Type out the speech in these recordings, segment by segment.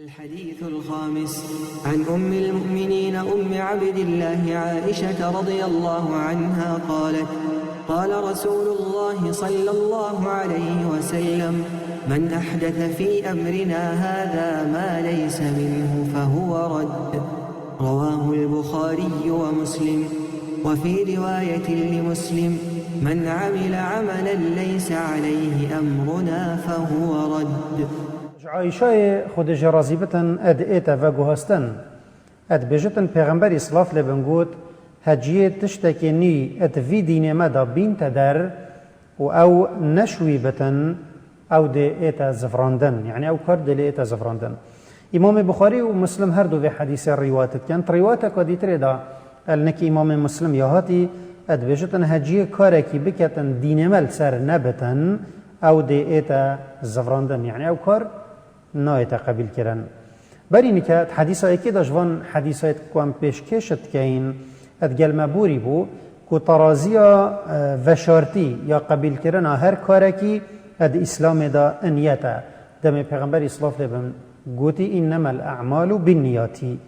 الحديث الخامس عن أم المؤمنين أم عبد الله عائشة رضي الله عنها قالت: قال رسول الله صلى الله عليه وسلم: من أحدث في أمرنا هذا ما ليس منه فهو رد. رواه البخاري ومسلم. وفي رواية لمسلم: من عمل عملا ليس عليه أمرنا فهو رد. عایشه خود جرازی بتن اد ایتا و گوهستن اد بجتن پیغمبر اسلاف لبنگود هجیه تشتکی نی اد وی دین مدا بین تدر و او نشوی بتن او ده ایتا زفراندن يعني او کرد ده ایتا زفراندن. امام بخاری و مسلم هر دو به حدیث روایت کند روایت کدی تری دا النکی امام مسلم یهاتی اد بجتن هجیه کاره کی بکتن دین مل سر نبتن او ده ایتا زفراندن يعني او کار نایت قبیل کردن. برای که حدیثایی که داشتن حدیثایی که پیشکشت کردن ادگل مبوری بو که ترازیا و شرطی یا قبیل کردن هر کاری که اد اسلام دا نیته دم پیغمبر اسلام لبن گویی انما الاعمال بالنیاتی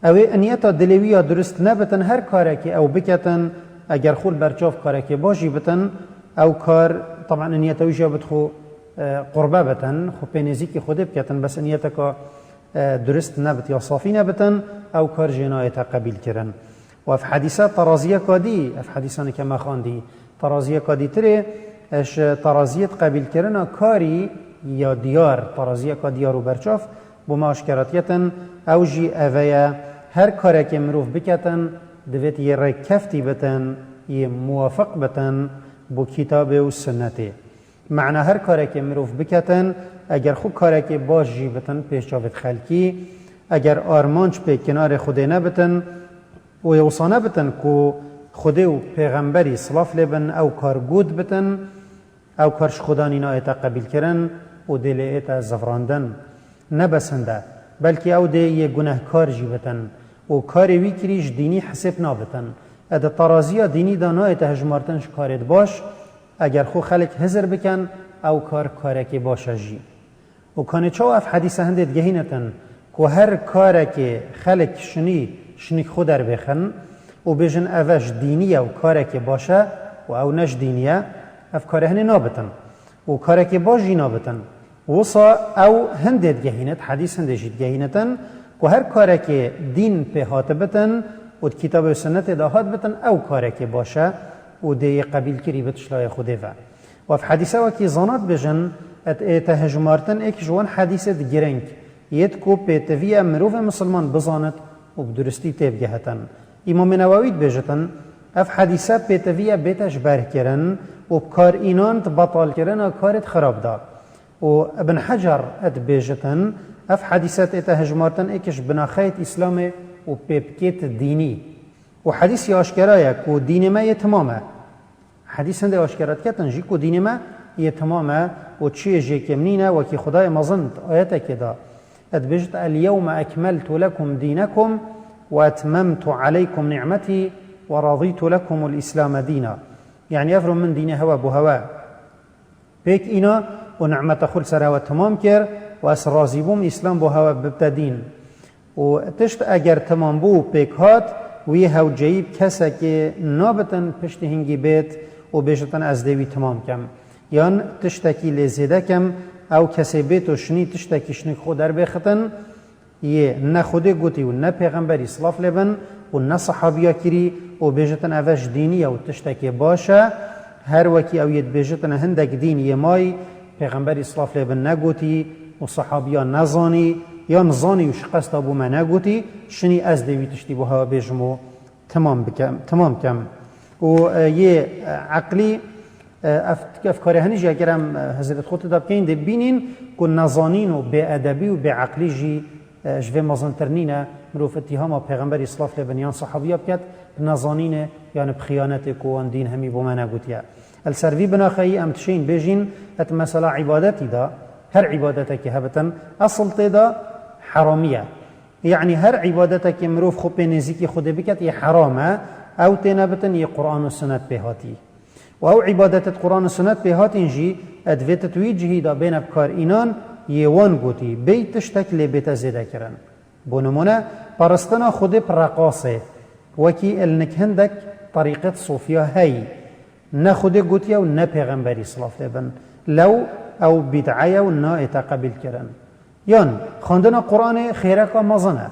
او نیت دلوی درست نبتن هر کاری که او بکتن اگر خود برچاف کاری که باشی بتن او کار طبعا نیت ویژه بتخو قربه بتن خو پنیزی که خود بکتن بس نیت که درست نبت یا صافی نبتن او کار جنایت قبیل کرن. و اف حدیثات ترازیه کادی اف حدیثانی که ما خواندی ترازیه کادی تری اش ترازیت قبیل کرن کاری یا دیار ترازیه کادیار و برچاف بماش کراتیتن او جی اویا هر کاری که مروف بکتن دویت یه رکفتی بتن یه موافق بتن بو کتاب و سنته. معنی هر کاری که مروف بکتن اگر خوب کاری که باش جی بتن پیش جاوید خلکی اگر آرمانچ به کنار خود نبتن و یوصانه بتن که خود و پیغمبری صلاف لبن او کار گود بتن او کارش خدانی نایت قبیل کرن و دل ایت زفراندن نبسنده بلکه او ده یه گناهکار جی بتن و کاری وی کریش دینی حسب نابتن اد ترازیا دینی دا نایت هجمارتنش کارید باش اگر خو خلق هزر بکن او کار که باشه جی و کانه چو اف حدیث هندید گهینتن که هر کار که خلق شنی خود در بخن و بجن اوش دینیه و کار که باشه و او نش دینیه اف کار هنی نابتن و کار که باشی نابتن وصا او هندید گهینت حدیث هندید گهینتن که هر کار که دین په هات بتن و کتاب و سنت دهات بتن او کار که باشه و دی قبیل کری بتشلای خوده و في حدیثه وکی زانات بجن ات هجمارتن ایک جوان حدیثه گرنگ یت کو پیتوی مروف مسلمان بزانت و بدرستی تیب گهتن. امام نووی بجتن اف حدیثه پیتوی بیتش بر کرن و بکار اینان بطال کرن و کارت خراب دا و ابن حجر ات بجتن اف حدیثه ات هجمارتن ایکش بناخیت اسلام و پیبکیت دینی و حدیث آشکرایه که دین ما تمامه حدیث هنده آشکرات کتن جی که دین ما تمامه و چیه جی کمنینه و که خدای مزند آیته که دا ادبجت اليوم اکملت لكم دینکم و اتممت علیکم نعمتی و رضیت لكم الاسلام دینا یعنی افرم من دین هوا بو هوا پیک اینا و نعمت خل سر هوا تمام کر و اس راضی بوم اسلام بو هوا ببتدین و تشت اگر تمام بو پیک هات وی هاو جایب کسی که نابتن پشت هنگی بیت و بیشتن از دیوی تمام کم یان تشتکی لیزیده کم او کسی بیت و شنی تشتکی شنی خود در بخطن یه نه خوده گوتی و نه پیغمبری صلاف لبن و نه صحابیا کری و بیشتن اوش دینی و تشتکی باشه هر وکی او ید بیشتن هندک دین یه مای پیغمبری صلاف لبن نگوتی و صحابیا نزانی یا نزانی و شقست ابو ما نگوتی شنی از دیوی تشتی بو ها بیجمو تمام کم و یه عقلی افکاری هنیجی اگرم حضرت خود داب که این ده بینین که نزانین و به ادبی و به عقلی جی جوه مزنترنینه مروف اتهام پیغمبر اسلاف لبنیان صحابی بکد نزانینه یعنی بخیانت که وان دین همی بو ما نگوتیه السروی بناخایی امتشین بیجین ات مثلا عبادتی دا هر عبادتی که هبتن اصل دا حرامیه یعنی هر عبادتی که مروف خوب نزیکی خود بکد یه حرامه او تنبتن یه قرآن و سنت بهاتی و او عبادت قرآن و سنت بهاتین جی ادویت تویجهی دا بین بکار اینان یوان گوتی بی تشتک لی بیت زیده کرن بو نمونه پرستنا خود پر رقاصه وکی النک هندک طریقت صوفیا هی نه خود گوتی و نه پیغمبری صلاف لبن لو او بدعه و نه اتقبل کرن یان خواندن قرآن خیرک مزنه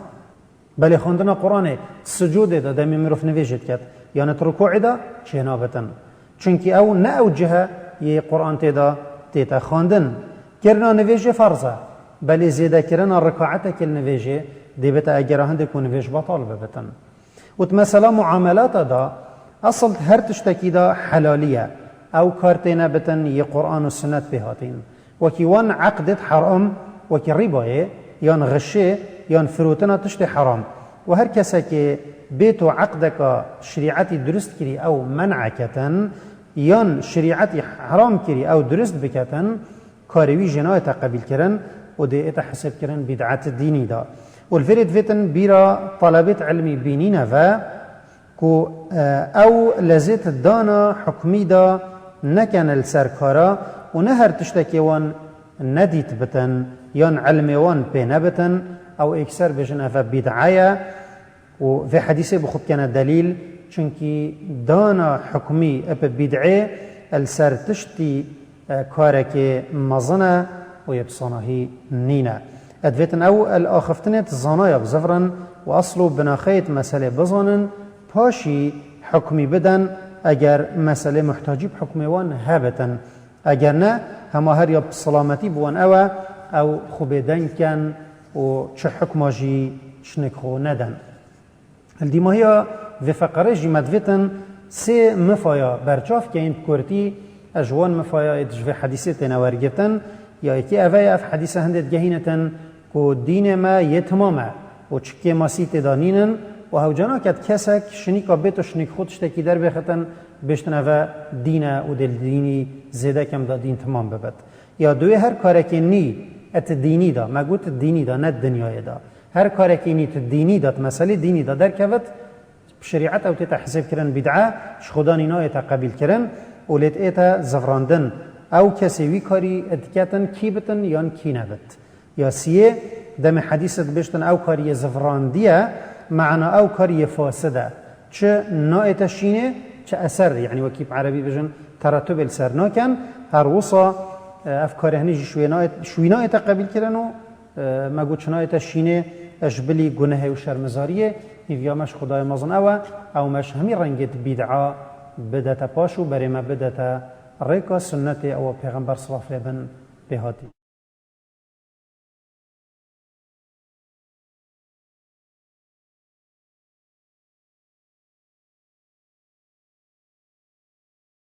بله خواندن قرآن سجود دا دمی مروف نویجد کد یان ترکوع دا چه نابتن چونکی او نه او جهه یه قرآن تیدا تیتا خواندن کرنا نویجه فرضه بله زیده کرنا رکاعته کل نویجه دی بتا اگر هنده کو نویج بطال ببتن و مثلا معاملات دا اصل هر تشتکی دا حلالیه او کارتینا بتن یه قرآن و سنت بهاتین وکی وان عقدت حرام وکی ربایه یان غشه یان فروتنا تشت حرام و هر کسی که بیت و عقدک شریعتی درست کری او منع کتن یان شریعتی حرام کری او درست بکتن کاروی جنایت قبیل کرن و دیتا حسب کرن بدعت دینی دا والفرد فيتن بيرا طلبات علمي بينينا كو او لزيت دانا حكمي دا نكن السركارا ونهر تشتكي وان نديت بتن يان علمي وان بينا بتن او اكسر بجن افا بدعايا وفي حديثه بخود كان دليل چونكي دانا حكمي اب بدعي السر تشتي كارك مزنه ويبصنه نينا ادفيتن او الاخفتنت الزنايا بزفرن واصلو بناخيت مسألة بزنن باشي حكمي بدن اگر مسألة محتاجي بحكمي وان هابتن اگر نه هما هر يا بسلامتي بوان او خوبيدن كان و چه حكماجي شنكخو ندن الديما هي في فقره جي مدفيتن سي مفايا برچاف كين كورتي اجوان مفايا اتجفي حديثتنا ورگتن یا یکی اوه اف حدیث هندت گهینتن که دین ما یه تمامه و چکه ما سیت دانینن و هاو جانا کد کسک شنیکا بیت و شنیک خودش تکی در بخطن بشتن اوه دینه و دل دینی زیده کم دا دین تمام ببد یا دوی هر کارکی نی ات دینی دا مگوت دینی دا نه دنیای دا هر کارکی نی ت دینی دا مسئله دینی دا در کبت شریعت او تیتا حساب کرن بدعه شخودانی نای تا قبیل کرن و لیت ایتا زفراندن او کسی وی کاری ادکتن کی بتن یان کی نبت یا سیه دم حدیثت بشتن او کاری زفراندیه معنا او کاری فاسده چه نایتشینه چه اثر یعنی وکیب عربی بجن ترتب السر ناکن هر وصا افکار هنیجی شوی نایت قبیل کرنو مگو چه نایتشینه اشبلی گناه و شرمزاریه نیویامش خدای مزن او مش همی رنگت بیدعا بدت پاشو برای ما بدت ریکا سنت او پیغمبر صلی الله علیه و آله بهاتی